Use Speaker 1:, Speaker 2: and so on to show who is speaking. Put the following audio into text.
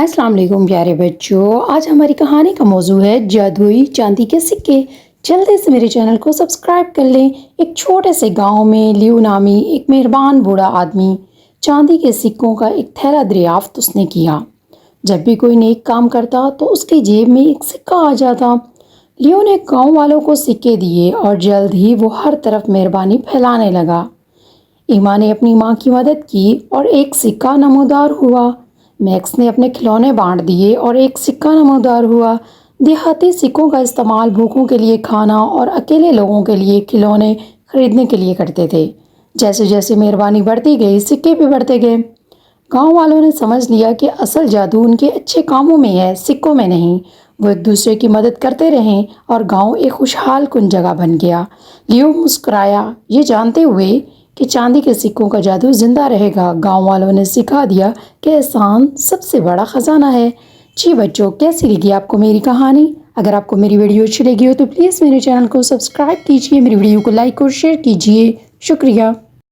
Speaker 1: السلام علیکم پیارے بچوں، آج ہماری کہانی کا موضوع ہے جادوئی چاندی کے سکے۔ جلدی سے میرے چینل کو سبسکرائب کر لیں۔ ایک چھوٹے سے گاؤں میں لیو نامی ایک مہربان بوڑھا آدمی چاندی کے سکوں کا ایک تھیلا دریافت اس نے کیا۔ جب بھی کوئی نیک کام کرتا تو اس کی جیب میں ایک سکہ آ جاتا۔ لیو نے گاؤں والوں کو سکے دیے اور جلد ہی وہ ہر طرف مہربانی پھیلانے لگا۔ ایما نے اپنی ماں کی مدد کی اور ایک سکہ نمودار ہوا۔ میکس نے اپنے کھلونے بانٹ دیے اور ایک سکہ نمودار ہوا۔ دیہاتی سکوں کا استعمال بھوکوں کے لیے کھانا اور اکیلے لوگوں کے لیے کھلونے خریدنے کے لیے کرتے تھے۔ جیسے جیسے مہربانی بڑھتی گئی، سکے بھی بڑھتے گئے۔ گاؤں والوں نے سمجھ لیا کہ اصل جادو ان کے اچھے کاموں میں ہے، سکوں میں نہیں۔ وہ ایک دوسرے کی مدد کرتے رہے اور گاؤں ایک خوشحال کن جگہ بن گیا۔ لیو مسکرایا، یہ جانتے ہوئے کہ چاندی کے سکوں کا جادو زندہ رہے گا۔ گاؤں والوں نے سکھا دیا کہ احسان سب سے بڑا خزانہ ہے۔ جی بچوں، کیسی لگی آپ کو میری کہانی؟ اگر آپ کو میری ویڈیو اچھی لگی ہو تو پلیز میرے چینل کو سبسکرائب کیجیے، میری ویڈیو کو لائک اور شیئر کیجیے۔ شکریہ۔